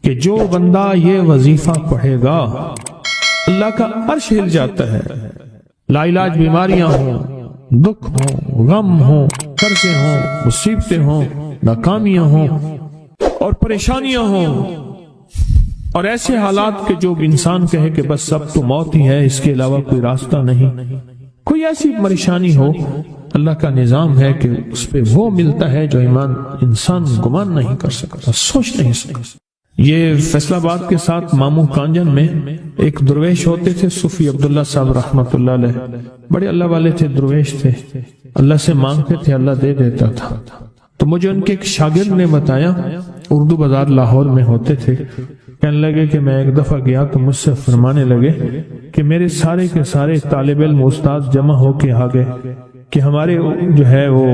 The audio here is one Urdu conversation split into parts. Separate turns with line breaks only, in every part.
کہ جو بندہ یہ وظیفہ پڑھے گا اللہ کا عرش ہل جاتا ہے، لا علاج بیماریاں ہوں، دکھ ہوں، غم ہوں، قرضے ہوں، مصیبتیں ہوں، ناکامیاں ہوں اور پریشانیاں ہوں اور ایسے حالات کے جو انسان کہے کہ بس سب تو موت ہی ہے، اس کے علاوہ کوئی راستہ نہیں، کوئی ایسی پریشانی ہو، اللہ کا نظام ہے کہ اس پہ وہ ملتا ہے جو ایمان انسان گمان نہیں کر سکتا، سوچ نہیں سکتا۔ یہ فیصل آباد کے ساتھ ماموں کانجن میں ایک درویش ہوتے تھے، صوفی عبداللہ صاحب رحمۃ اللہ علیہ، بڑے اللہ والے تھے، درویش تھے، اللہ سے مانگتے تھے، اللہ دے دیتا تھا۔ تو مجھے ان کے ایک شاگرد نے بتایا، اردو بازار لاہور میں ہوتے تھے، کہنے لگے کہ میں ایک دفعہ گیا تو مجھ سے فرمانے لگے کہ میرے سارے کے سارے طالب علم استاد جمع ہو کے آ گئے کہ ہمارے جو ہے وہ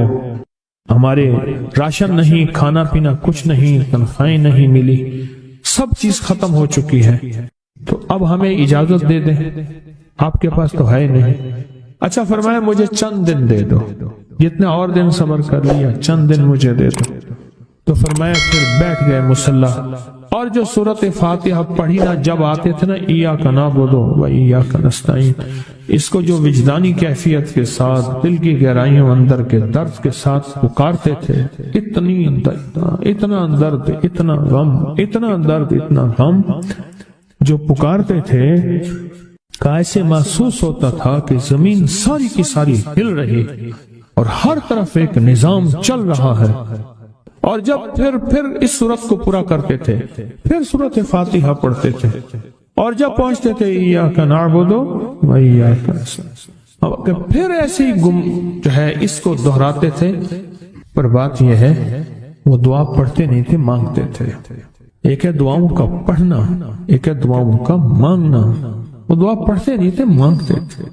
ہمارے راشن نہیں، کھانا پینا کچھ نہیں، تنخواہیں نہیں ملی، سب چیز ختم ہو چکی ہے، تو اب ہمیں اجازت دے دیں، آپ کے پاس تو ہے نہیں۔ اچھا فرمایا مجھے چند دن دے دو، جتنا اور دن صبر کر لیا، چند دن مجھے دے دو۔ تو فرمایا پھر بیٹھ گئے مصلی اور جو سورۃ فاتحہ پڑھی نا جب آتے تھے نا، ایاک نعبد و ایاک نستعین، اس کو جو وجدانی کیفیت کے ساتھ دل کی گہرائیوں اندر کے درد کے ساتھ پکارتے تھے، اتنا درد، اتنا غم، اتنا درد، اتنا غم جو پکارتے تھے، ایسے محسوس ہوتا تھا کہ زمین ساری کی ساری ہل رہی اور ہر طرف ایک نظام چل رہا ہے۔ اور جب پھر اس صورت کو پورا کرتے تھے، پھر سورۃ فاتحہ پڑھتے تھے، اور جب پہنچتے تھے ایاک نعبد و ایاک نستعین، پھر ایسے ہی جو ہے اس کو دہراتے تھے۔ پر بات یہ ہے وہ دعا پڑھتے نہیں تھے، مانگتے تھے۔ ایک ہے دعاؤں کا پڑھنا، ایک ہے دعاؤں کا مانگنا۔ وہ دعا پڑھتے نہیں تھے، مانگتے تھے،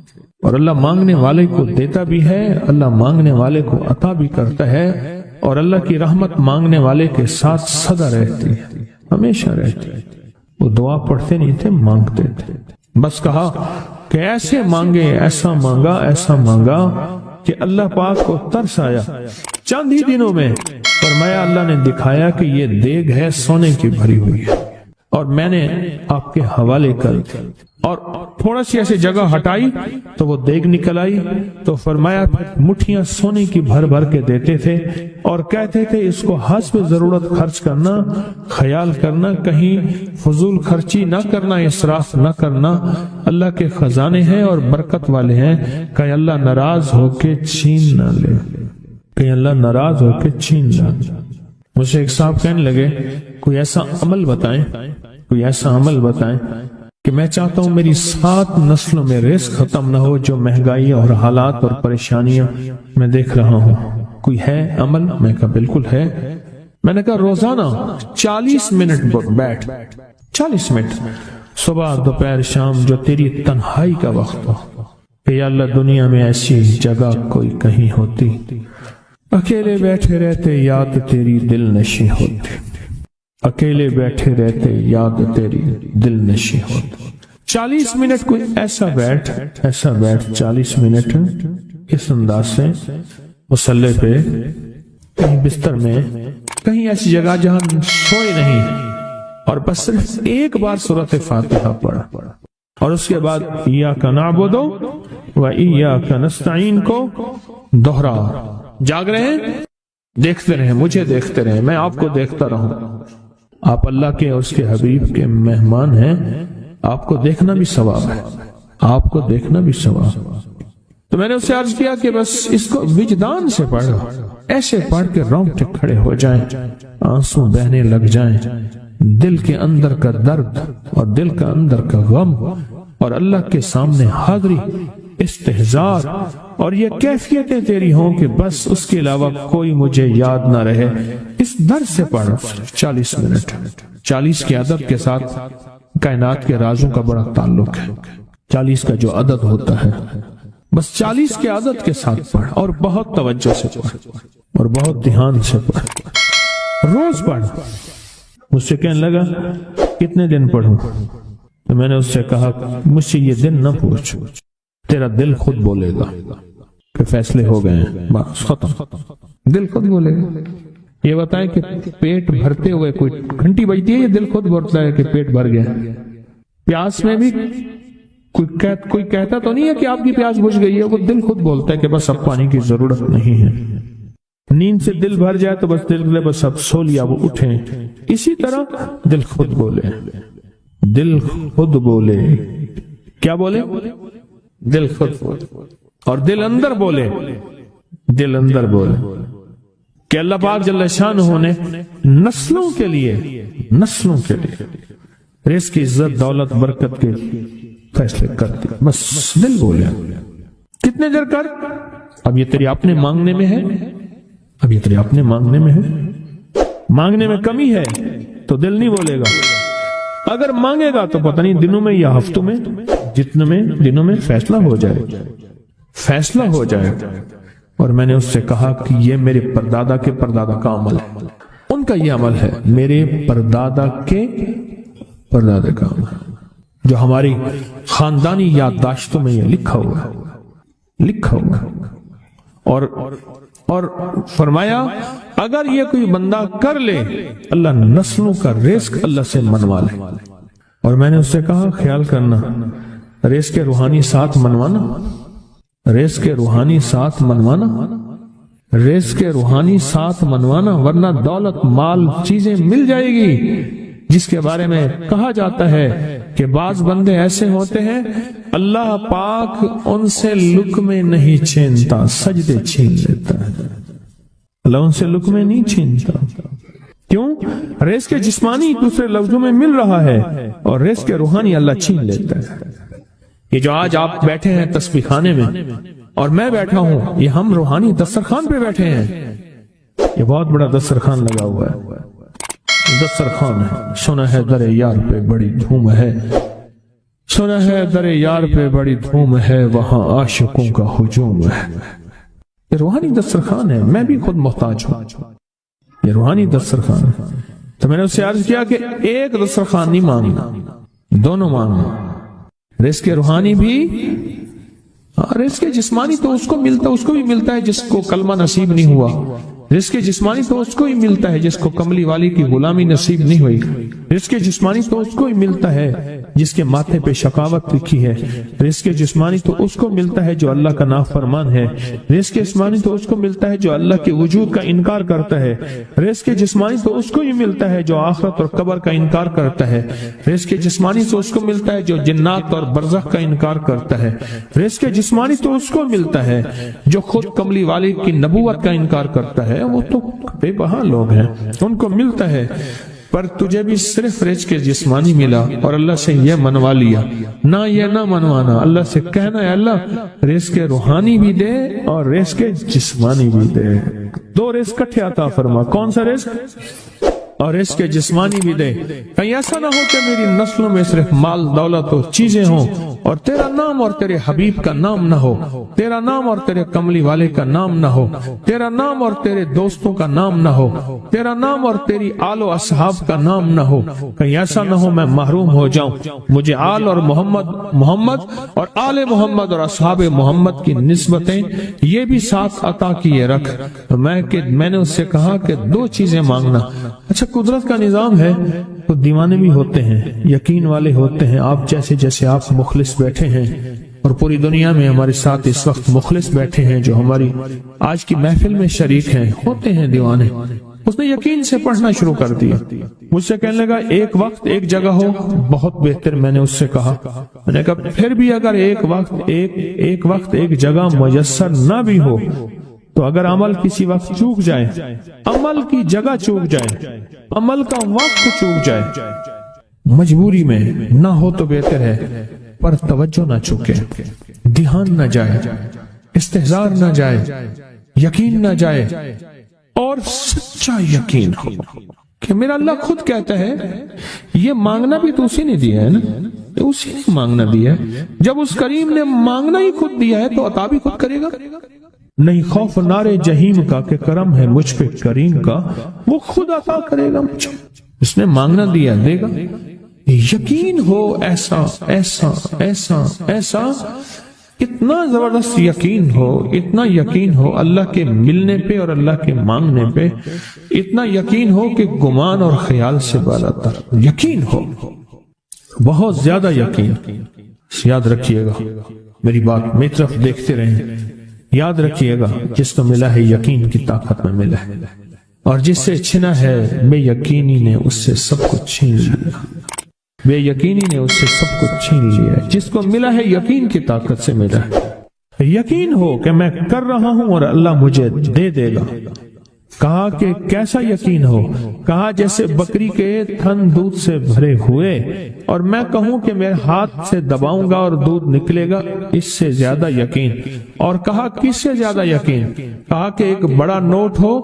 اور اللہ مانگنے والے کو دیتا بھی ہے، اللہ مانگنے والے کو عطا بھی کرتا ہے، اور اللہ کی رحمت مانگنے والے کے ساتھ سدا رہتی ہے، ہمیشہ رہتی ہے۔ وہ دعا پڑھتے نہیں تھے، مانگتے تھے۔ بس کہا کہ ایسے مانگے، ایسا مانگا، ایسا مانگا کہ اللہ پاک کو ترس آیا۔ چند ہی دنوں میں فرمایا اللہ نے دکھایا کہ یہ دیگ ہے سونے کی بھری ہوئی ہے، اور میں نے آپ کے حوالے کر دی، اور تھوڑا سی ایسی جگہ ہٹائی تو وہ دیگ نکل آئی۔ تو فرمایا پھر مٹھیاں سونے کی بھر بھر کے دیتے تھے، اور کہتے تھے اس کو حسب ضرورت خرچ کرنا، خیال کرنا، کہیں فضول خرچی نہ کرنا، اسراف نہ کرنا، اللہ کے خزانے ہیں اور برکت والے ہیں، کہیں اللہ ناراض ہو کے چھین نہ لے، کہیں اللہ ناراض ہو کے چھین نہ لے۔ مجھے ایک صاحب کہنے لگے کوئی ایسا عمل بتائیں، کوئی ایسا عمل بتائیں کہ میں چاہتا ہوں میری 7 نسلوں میں رزق ختم نہ ہو، جو مہنگائی اور حالات اور پریشانیاں میں دیکھ رہا ہوں، کوئی ہے عمل؟ میں کہا بالکل ہے۔ میں نے کہا روزانہ 40 منٹ بیٹھ، 40 منٹ صبح دوپہر شام، جو تیری تنہائی کا وقت ہو، کہ یا اللہ دنیا میں ایسی جگہ کوئی کہیں ہوتی، اکیلے بیٹھے رہتے یاد تیری دل نشیں ہوتی، اکیلے بیٹھے رہتے یاد تیری دل نشیں ہوتی۔ 40 منٹ کوئی ایسا بیٹھ 40 منٹ اس انداز سے مصلی پہ، کہیں بستر میں، کہیں ایسی جگہ جہاں سوئے نہیں، اور بس صرف ایک بار سورۃ فاتحہ پڑھا، اور اس کے بعد ایاک نعبد و ایاک نستعین کو دوہرا۔ جاگ رہے ہیں، دیکھتے رہیں، مجھے دیکھتے رہیں، میں آپ کو دیکھتا رہوں۔ آپ اللہ کے اور اس کے حبیب کے مہمان ہیں، آپ کو دیکھنا بھی ثواب ہے، آپ کو دیکھنا بھی ثواب۔ تو میں نے اسے عرض کیا کہ بس اس کو وجدان سے پڑھو، ایسے پڑھ کے رونگٹے کھڑے ہو جائیں، آنسو بہنے لگ جائیں، دل کے اندر کا درد اور دل کا اندر کا غم، اور اللہ کے سامنے حاضری، استحضار، اور یہ کیفیتیں تیری ہوں کہ بس اس کے علاوہ کوئی مجھے یاد نہ رہے۔ اس درد سے پڑھو 40 منٹ۔ 40 کے عدد کے ساتھ کائنات کے رازوں کا بڑا تعلق ہے۔ 40 کا جو عدد ہوتا ہے، بس 40 کے عدد کے ساتھ پڑھ، اور بہت توجہ سے پڑھ، اور بہت دھیان سے پڑھ، روز پڑھ۔ مجھ سے کہنے لگا کتنے دن پڑھوں؟ تو میں نے اس سے کہا مجھ سے یہ دن نہ پوچھ، تیرا دل خود بولے گا کہ فیصلے ہو گئے ہیں، بس ختم، دل خود بولے گا یہ بتائیں کہ پیٹ بھرتے ہوئے کوئی گھنٹی بجتی ہے یا دل خود بولتا ہے کہ پیٹ بھر گیا؟ پیاس میں بھی کوئی کہتا تو نہیں ہے کہ آپ کی پیاس بجھ گئی ہے، وہ دل خود بولتا ہے کہ بس اب پانی کی ضرورت نہیں ہے۔ نیند سے دل بھر جائے تو بس دل بس اب سو لیا، وہ اٹھیں۔ اسی طرح دل خود بولے، دل خود بولے، کیا بولے؟ دل خود بولے، اور دل اندر بولے، دل اندر بولے کہ اللہ پاک جل شانہ نے نسلوں کے لیے رزق کی عزت، دولت، برکت کے فیصلے کر دی، بس دل بولے۔ کتنے دیر کر؟ اب یہ تیری اپنے مانگنے میں ہے، اب یہ تیری اپنے مانگنے میں ہے۔ مانگنے میں کمی ہے تو دل نہیں بولے گا، اگر مانگے گا تو پتہ نہیں دنوں میں یا ہفتوں میں، جتنے میں دنوں میں فیصلہ ہو جائے۔ اور میں نے اس سے کہا کہ یہ میرے پردادا کے پردادا کا عمل ہے، ان کا یہ عمل ہے، میرے پردادا کے پردادا کا عمل ہے، جو ہماری خاندانی یادداشتوں میں یہ لکھا ہوا ہے۔ اور فرمایا اگر یہ کوئی بندہ کر لے، اللہ نسلوں کا رزق اللہ سے منوا لے۔ اور میں نے اس سے کہا خیال کرنا، رزق کے روحانی ساتھ منوانا، رزق کے روحانی ساتھ منوانا، رزق کے روحانی ساتھ منوانا، ورنہ دولت، مال، چیزیں مل جائے گی جس کے بارے میں کہا جاتا ہے کہ بعض بندے ایسے ہوتے ہیں اللہ پاک ان سے لقمے نہیں چھینتا، سجدے چھین لیتا ہے۔ اللہ ان سے لقمے نہیں چھینتا، کیوں؟ رزق جسمانی دوسرے لفظوں میں مل رہا ہے، اور رزق روحانی اللہ چھین لیتا ہے۔ یہ جو آج آپ بیٹھے ہیں تسبیح خانے میں اور میں بیٹھا ہوں، یہ ہم روحانی دسترخوان پہ بیٹھے ہیں۔ یہ بہت بڑا دسترخوان لگا ہوا ہے، دسترخوان ہے۔ سنا ہے در یار پہ بڑی دھوم ہے، سنا ہے در یار پہ بڑی دھوم ہے، وہاں عاشقوں کا ہجوم ہے۔ یہ روحانی دسترخوان ہے، میں بھی خود محتاج ہوں، یہ روحانی دسترخوان ہے۔ تو میں نے اس سے عرض کیا کہ ایک دسترخوان نہیں مانگنا، دونوں مانگنا، رزق روحانی بھی، رزق جسمانی تو اس کو بھی ملتا ہے جس کو کلمہ نصیب نہیں ہوا، رزق جسمانی تو اس کو ہی ملتا ہے جس کو کملی والی کی غلامی نصیب نہیں ہوئی، رزق جسمانی تو اس کو ہی ملتا ہے جس کے ماتھے پہ شقاوت لکھی ہے، رزق جسمانی تو اس کو ملتا ہے جو اللہ کا نافرمان ہے، رزق جسمانی تو اس کو ملتا ہے جو اللہ کے وجود کا انکار کرتا ہے، رزق جسمانی تو اس کو ہی ملتا ہے جو آخرت اور قبر کا انکار کرتا ہے، رزق جسمانی تو اس کو ملتا ہے جو جنات اور برزخ کا انکار کرتا ہے، رزق جسمانی تو اس کو ملتا ہے جو خود کملی والی کی نبوت کا انکار کرتا ہے، وہ تو بے بہا لوگ ہیں، ان کو ملتا ہے۔ پر تجھے بھی صرف رزق جسمانی ملا اور اللہ سے یہ منوا لیا، نہ یہ نہ منوانا، اللہ سے کہنا ہے اللہ رزق روحانی بھی دے اور رزق جسمانی بھی دے، دو رزق کٹھے عطا فرما۔ کون سا رزق؟ اور رزق جسمانی بھی دے۔ کہیں ایسا نہ ہو کہ میری نسلوں میں صرف مال، دولت اور چیزیں ہوں اور تیرا نام اور تیرے حبیب کا نام نہ ہو، تیرا نام اور تیرے کملی والے کا نام نہ ہو، تیرا نام اور تیرے دوستوں کا نام نہ ہو، تیرا نام اور تیری آل و اصحاب کا نام نہ ہو۔ کہیں ایسا نہ ہو میں محروم ہو جاؤں، مجھے آل اور محمد اور آل محمد اور اصحاب محمد کی نسبتیں یہ بھی ساتھ عطا کیے رکھ۔ میں نے اس سے کہا کہ دو چیزیں مانگنا۔ اچھا قدرت کا نظام ہے تو دیوانے بھی ہوتے ہیں، یقین والے ہوتے ہیں، آپ جیسے آپ مخلص بیٹھے ہیں، اور پوری دنیا میں ہمارے ساتھ اس وقت مخلص بیٹھے ہیں جو ہماری آج کی محفل میں شریک ہیں، ہوتے ہیں دیوانے۔ اس نے یقین سے پڑھنا شروع کر دیا، مجھ سے کہنے لگا ایک وقت ایک جگہ ہو بہت بہتر۔ میں نے اس سے کہا، میں نے کہا پھر بھی اگر ایک وقت ایک جگہ میسر نہ بھی ہو تو اگر عمل کسی وقت چوک جائے، عمل کی جگہ چوک جائے، عمل کا وقت چوک جائے، مجبوری میں نہ ہو تو بہتر ہے، پر توجہ نہ چوکے، دھیان نہ جائے، استحضار نہ جائے، یقین نہ جائے، اور سچا یقین ہو کہ میرا اللہ خود کہتا ہے یہ مانگنا بھی تو اسی نے دیا ہے نا، اسی نے مانگنا دیا ہے۔ جب اس کریم نے مانگنا ہی خود دیا ہے تو عطا بھی خود کرے گا۔ نہیں خوف نارے جہیم کا کہ کرم ہے مجھ پہ کریم کا، وہ خود عطا کرے گا مجھے، اس نے مانگنا دیا دے گا۔ یقین ہو ایسا ایسا ایسا ایسا اتنا زبردست یقین ہو، اتنا یقین ہو اللہ کے ملنے پہ اور اللہ کے مانگنے پہ، اتنا یقین ہو کہ گمان اور خیال سے بالا تر یقین ہو، بہت زیادہ یقین۔ یاد رکھیے گا میری بات، میری طرف دیکھتے رہیں، یاد رکھیے گا جس کو ملا ہے یقین کی طاقت میں ملا ہے، اور جس سے چھنا ہے بے یقینی نے اس سے سب کچھ چھین لیا، بے یقینی نے اس سے سب کچھ چھین لیا۔ جس کو ملا ہے یقین کی طاقت سے ملا ہے، یقین ہو کہ میں کر رہا ہوں اور اللہ مجھے دے دے گا۔ کہا کہ کیسا یقین ہو؟ کہا جیسے بکری کے تھن دودھ سے بھرے ہوئے اور میں کہوں کہ میرے ہاتھ سے دباؤں گا اور دودھ نکلے گا، اس سے زیادہ یقین۔ اور کہا کس سے زیادہ یقین؟ کہا کہ ایک بڑا نوٹ ہو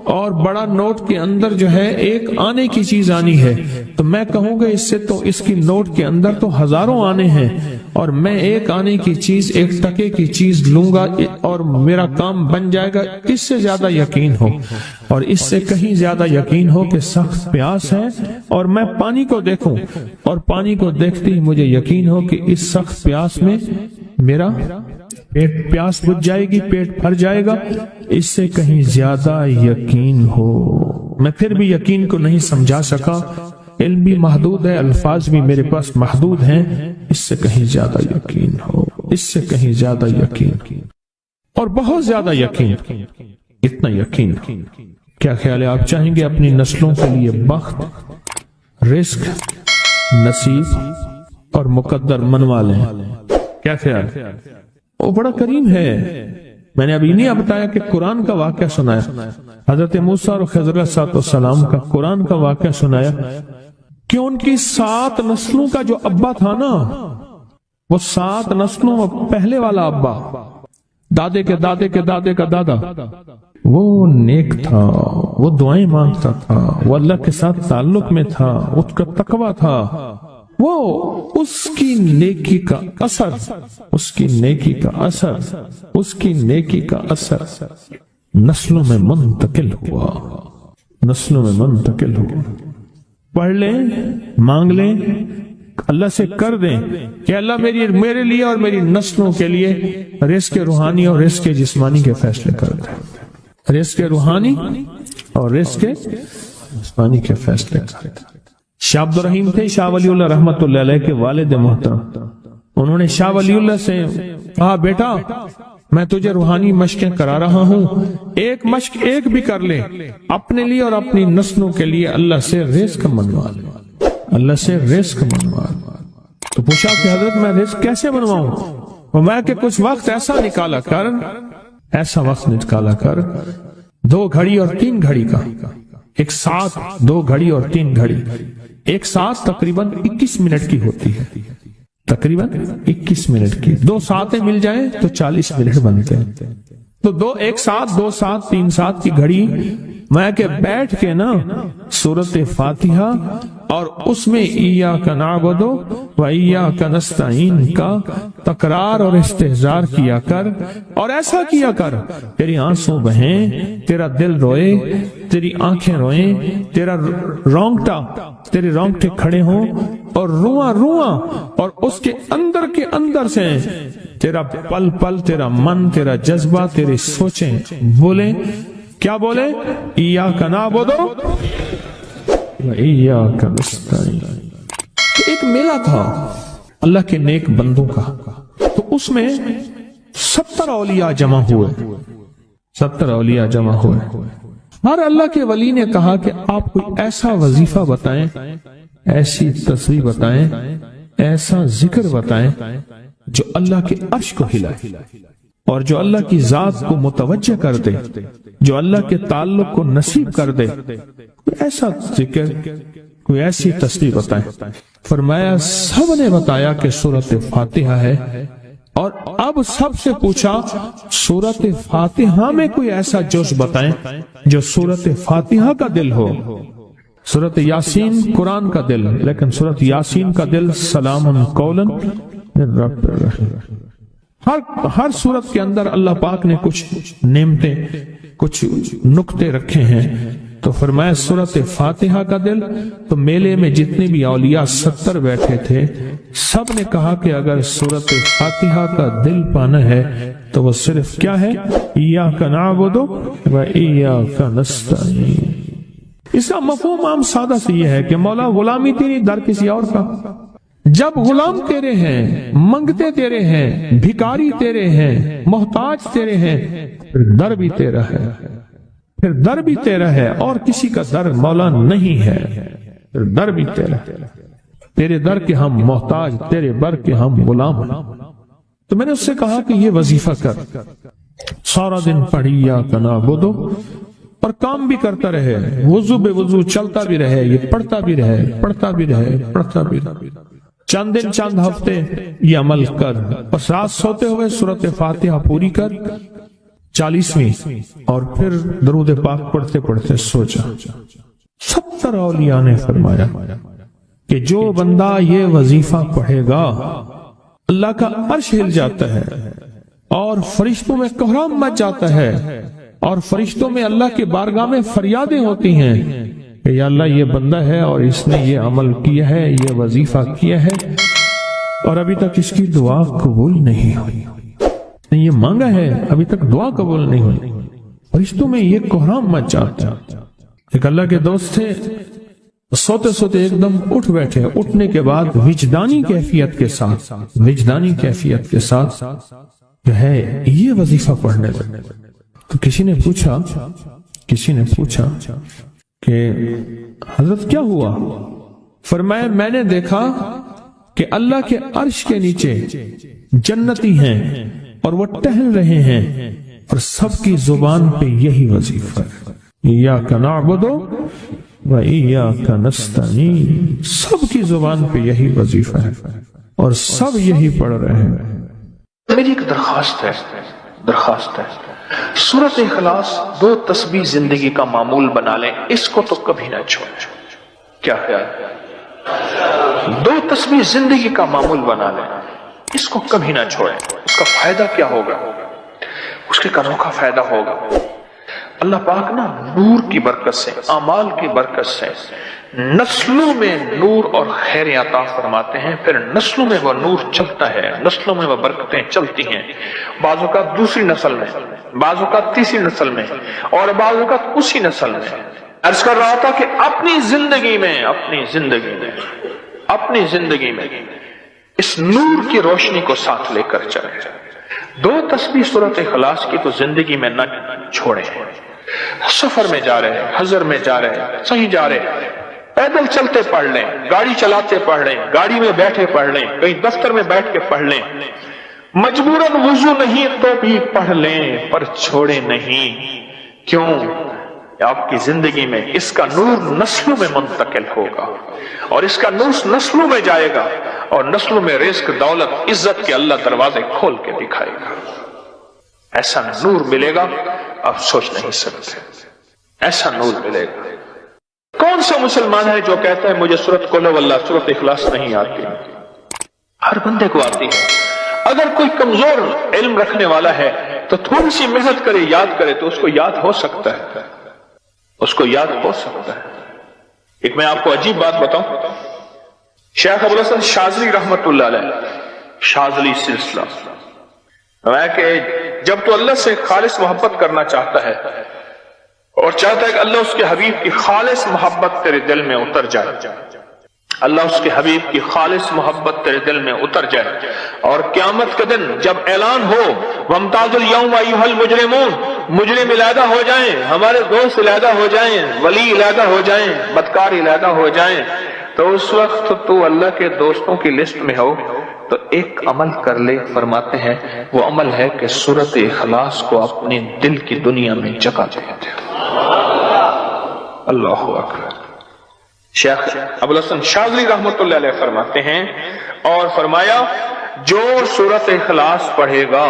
اور بڑا نوٹ کے اندر جو ہے ایک آنے کی چیز آنی ہے، تو میں کہوں گا اس سے تو اس کی نوٹ کے اندر تو ہزاروں آنے ہیں، اور میں ایک آنے کی چیز، ایک ٹکے کی چیز لوں گا اور میرا کام بن جائے گا۔ اس سے زیادہ یقین ہو، اور اس سے کہیں زیادہ یقین ہو کہ سخت پیاس ہے اور میں پانی کو دیکھوں، اور پانی کو دیکھتے ہی مجھے یقین ہو کہ اس سخت پیاس میں میرا پیاس بجھ جائے گی، پیٹ بھر جائے گا۔ اس سے کہیں زیادہ یقین ہو۔ میں پھر بھی یقین کو نہیں سمجھا سکا، علم بھی محدود ہے، الفاظ بھی میرے پاس محدود ہیں۔ اس سے کہیں زیادہ یقین ہو، اس سے کہیں زیادہ یقین، اور بہت زیادہ یقین، اتنا یقین۔ کیا خیال ہے؟ آپ چاہیں گے اپنی نسلوں کے لیے بخت، رزق، نصیب اور مقدر منوا لیں؟ کیا خیال؟ وہ بڑا کریم ہے۔ میں نے ابھی نہیں بتایا کہ قرآن کا واقعہ سنایا، حضرت موسیٰ اور خضر علیہ السلام کا قرآن کا واقعہ سنایا کہ ان کی 7 نسلوں کا جو ابا تھا نا، وہ 7 نسلوں میں پہلے والا ابا، دادے کے دادے کے دادے کا دادا، وہ نیک تھا، وہ دعائیں مانگتا تھا، وہ اللہ کے ساتھ تعلق میں تھا، اس کا تقویٰ تھا، وہ اس کی نیکی کا اثر، اس کی نیکی کا اثر، اس کی نیکی کا اثر نسلوں میں منتقل ہوا، نسلوں میں منتقل ہوا۔ پڑھ لیں، مانگ لیں، اللہ سے کر دیں کہ اللہ میرے لیے اور میری نسلوں کے لیے رزق روحانی اور رزق جسمانی کے فیصلے کر دیں، رزق روحانی اور رزق جسمانی کے فیصلے کر دیں۔ شاہ عبد الرحیم تھے شاہ ولی اللہ رحمت اللہ علیہ کے والد محترم۔ انہوں نے شاہ ولی اللہ سے کہا بیٹا میں تجھے روحانی مشقیں کرا رہا ہوں، ایک مشق ایک بھی کر لے، اپنے لیے اور اپنی نسلوں کے لیے اللہ سے رزق منوا لے، اللہ سے رزق منوا لے۔ تو پوچھا کہ حضرت میں رزق کیسے منواؤں؟ فرمایا کہ کچھ وقت ایسا نکالا کر، ایسا وقت نکالا کر 2 گھڑی اور 3 گھڑی کا، ایک ساتھ 2 گھڑی اور 3 گھڑی، ایک ساتھ تقریباً 21 منٹ کی ہوتی ہے، تقریباً 21 منٹ کی، 2 ساتیں مل جائیں تو 40 منٹ بنتے ہیں، تو ایک ساتھ 2 ساتھ 3 ساتھ کی گھڑی میں کہ بیٹھ کے نا سورۃ فاتحہ اور اس میں ایاک نعبد و ایاک نستعین کا تکرار اور استحضار کیا کر، اور ایسا کیا کر تیری آنسوں بہیں، تیرا دل روئے، تیری آنکھیں روئیں، تیرے رونگٹے کھڑے ہوں اور رواں رواں، اور اس کے اندر سے تیرا پل پل، تیرا من، تیرا جذبہ، تیری سوچیں بولیں، کیا بولے؟ ایاک نعبد و ایاک نستعین۔ ایک میلہ تھا اللہ کے نیک بندوں کا، تو اس میں 70 اولیاء جمع ہوئے، 70 اولیاء جمع ہوئے۔ ہر اللہ کے ولی نے کہا کہ آپ کوئی ایسا وظیفہ بتائیں، ایسی تصویر بتائیں، ایسا ذکر بتائیں جو اللہ کے عرش کو ہلائے اور جو اللہ کی ذات کو متوجہ کر دے، جو اللہ کے تعلق کو نصیب کر دے، کوئی ایسا ذکر، کوئی ایسی تصویر بتائیں۔ فرمایا سب نے بتایا کہ سورۃ فاتحہ ہے، اور اب سب سے پوچھا سورۃ فاتحہ میں کوئی ایسا جز بتائیں جو سورۃ فاتحہ کا دل ہو۔ سورۃ یاسین قرآن کا دل، لیکن سورۃ یاسین کا دل سلام قولا من رب الرحیم۔ ہر سورت کے اندر اللہ پاک نے کچھ نعمتیں، کچھ نقطے رکھے ہیں تو فرمایا سورت فاتحہ کا دل. تو میلے میں جتنے بھی اولیاء 70 بیٹھے تھے سب نے کہا کہ اگر سورت فاتحہ کا دل پانا ہے تو وہ صرف کیا ہے؟ ایاک نعبد و ایاک نستعین. اس کا مفہوم عام سادہ سے یہ ہے کہ مولا غلامی تیری در کسی اور کا. جب غلام تیرے ہیں، منگتے تیرے ہیں، بھکاری تیرے ہیں، محتاج تیرے ہیں، پھر در بھی تیرا ہے، پھر در بھی تیرا ہے اور کسی کا در مولا نہیں ہے. پھر در بھی تیرا ہے، تیرے در کے ہم محتاج، تیرے بر کے ہم غلام. تو میں نے اس سے کہا کہ یہ وظیفہ کر، سارا دن پڑھی ایاک نعبد اور کام بھی کرتا رہے، وضو بے وضو چلتا بھی رہے، یہ پڑھتا بھی رہے، پڑھتا بھی رہے، پڑھتا بھی رہے. چند دن چند ہفتے یہ عمل کر، اور رات سوتے ہوئے سورت فاتحہ پوری کر 40ویں، اور پھر درود پاک پڑھتے پڑھتے سو جا. 70 اولیاء نے فرمایا کہ جو بندہ یہ وظیفہ پڑھے گا اللہ کا عرش ہل جاتا ہے اور فرشتوں میں کوہرام مچ جاتا ہے، اور فرشتوں میں اللہ کے بارگاہ میں فریادیں ہوتی ہیں کہ یا اللہ یہ بندہ ہے اور اس نے یہ عمل کیا ہے، یہ وظیفہ کیا ہے اور ابھی تک اس کی دعا قبول نہیں ہوئی، یہ مانگا ہے ابھی تک دعا قبول نہیں ہوئی. فرشتوں میں یہ کوہرام مچ جاتا ہے. ایک اللہ کے دوست تھے، سوتے سوتے ایک دم اٹھ بیٹھے. اٹھنے کے بعد وجدانی کیفیت کے ساتھ جو ہے یہ وظیفہ پڑھنے لگے. تو کسی نے پوچھا کہ حضرت کیا ہوا؟ فرمایا میں نے دیکھا کہ اللہ کے عرش کے نیچے جنتی ہیں اور وہ ٹہل رہے ہیں اور سب کی زبان پہ یہی وظیفہ ہے، ایاک نعبد و ایاک نستعین. سب کی زبان پہ یہی وظیفہ ہے اور سب یہی پڑھ رہے ہیں.
میری ایک درخواست ہے سورت اخلاص 2 تسبیح زندگی کا معمول بنا لیں، اس کو تو کبھی نہ چھوڑیں. کیا خیال ہے؟ 2 تسبیح زندگی کا معمول بنا لیں، اس کو کبھی نہ چھوڑیں. اس کا فائدہ کیا ہوگا؟ اس کے انوکھا فائدہ ہوگا. اللہ پاک نا نور کی برکت سے، اعمال کی برکت سے نسلوں میں نور اور خیر عطا فرماتے ہیں. پھر نسلوں میں وہ نور چلتا ہے، نسلوں میں وہ برکتیں چلتی ہیں. بعض اوقات دوسری نسل میں، بعض اوقات تیسری نسل میں، اور بعض اوقات اسی نسل میں. عرض کر رہا تھا کہ اپنی زندگی میں اس نور کی روشنی کو ساتھ لے کر چلیں. 2 تسبیح سورت اخلاص کی تو زندگی میں نہ چھوڑیں. سفر میں جا رہے ہیں، حضر میں جا رہے ہیں، صحیح جا رہے ہیں، پیدل چلتے پڑھ لیں، گاڑی چلاتے پڑھ لیں، گاڑی میں بیٹھے پڑھ لیں، کہیں دفتر میں بیٹھ کے پڑھ لیں، مجبوراً وضو نہیں تو بھی پڑھ لیں، پر چھوڑے نہیں. کیوں؟ آپ کی زندگی میں اس کا نور نسلوں میں منتقل ہوگا اور اس کا نور نسلوں میں جائے گا اور نسلوں میں رزق، دولت، عزت کے اللہ دروازے کھول کے دکھائے گا. ایسا نور ملے گا آپ سوچ نہیں سکتے. ایسا نور ملے گا. کون سا مسلمان ہے جو کہتا ہے مجھے سورت قل ہو اللہ، سورت اخلاص نہیں آتی؟ ہر بندے کو آتی ہے. اگر کوئی کمزور علم رکھنے والا ہے تو تھوڑی سی محنت کرے، یاد کرے تو اس کو یاد ہو سکتا ہے. ایک میں آپ کو عجیب بات بتاؤں. شیخ ابوالحسن شاذلی رحمت اللہ علیہ، شاذلی سلسلہ، کہ جب تو اللہ سے خالص محبت کرنا چاہتا ہے اور چاہتا ہے کہ اللہ اس کے حبیب کی خالص محبت تیرے دل میں اتر جائے، اللہ اس کے حبیب کی خالص محبت تیرے دل میں اتر جائے، اور قیامت کے دن جب اعلان ہو وَامْتَازُوا الْيَوْمَ أَيُّهَا الْمُجْرِمُونَ، مجرم علیحدہ ہو جائیں، ہمارے دوست علیحدہ ہو جائیں، ولی علیحدہ ہو جائیں، بدکار علیحدہ ہو جائیں، تو اس وقت تو اللہ کے دوستوں کی لسٹ میں ہو تو ایک عمل کر لے. فرماتے ہیں وہ عمل ہے کہ سورت اخلاص کو اپنے دل کی دنیا میں جگہ دے دے. اللہ اکبر. شیخ ابوالحسن شاذلی رحمت اللہ علیہ فرماتے ہیں، اور فرمایا جو سورت اخلاص پڑھے گا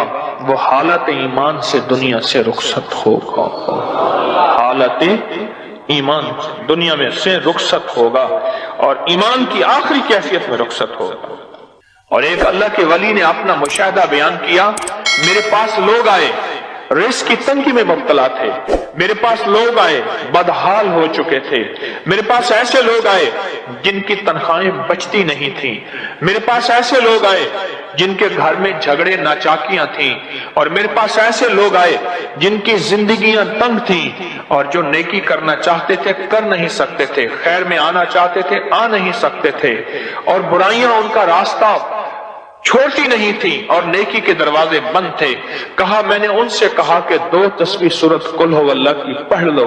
وہ حالت ایمان سے دنیا سے رخصت ہوگا. حالت ایمان دنیا میں سے رخصت ہوگا اور ایمان کی آخری کیفیت میں رخصت ہوگا. اور ایک اللہ کے ولی نے اپنا مشاہدہ بیان کیا. میرے پاس لوگ آئے رزق کی تنگی میں مبتلا تھے، میرے پاس لوگ آئے بدحال ہو چکے تھے، میرے پاس ایسے لوگ آئے جن کی تنخواہیں بچتی نہیں تھیں، میرے پاس ایسے لوگ آئے جن کے گھر میں جھگڑے ناچاکیاں تھیں، اور میرے پاس ایسے لوگ آئے جن کی زندگیاں تنگ تھیں اور جو نیکی کرنا چاہتے تھے کر نہیں سکتے تھے، خیر میں آنا چاہتے تھے آ نہیں سکتے تھے، اور برائیاں ان کا راستہ چھوٹی نہیں تھی اور نیکی کے دروازے بند تھے۔ کہا میں نے ان سے کہا کہ 2 تسبیح سورت قل ہو اللہ کی پڑھ لو۔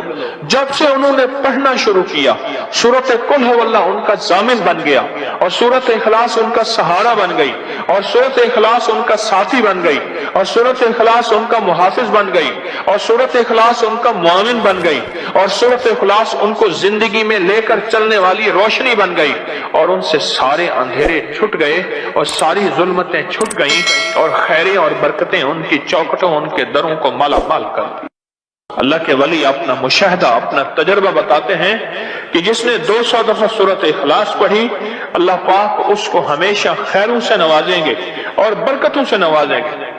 جب سے انہوں نے پڑھنا شروع کیا سورت قل ہو اللہ ان کا ضامن بن گیا، اور سورت اخلاص ان کا سہارا بن گئی، اور سورت اخلاص ان کا ساتھی بن گئی، اور سورت اخلاص ان کا محافظ بن گئی، اور سورت اخلاص ان کا معاون بن گئی، اور سورت اخلاص ان کو زندگی میں لے کر چلنے والی روشنی بن گئی، اور ان سے سارے اندھیرے چھٹ گئے اور ساری ظلمتیں چھٹ گئیں، اور خیریں اور برکتیں ان کی چوکھٹوں ان کے دروں کو مالا مال کر دی۔ اللہ کے ولی اپنا مشاہدہ اپنا تجربہ بتاتے ہیں کہ جس نے 200 دفعہ سورت اخلاص پڑھی اللہ پاک اس کو ہمیشہ خیروں سے نوازیں گے اور برکتوں سے نوازیں گے۔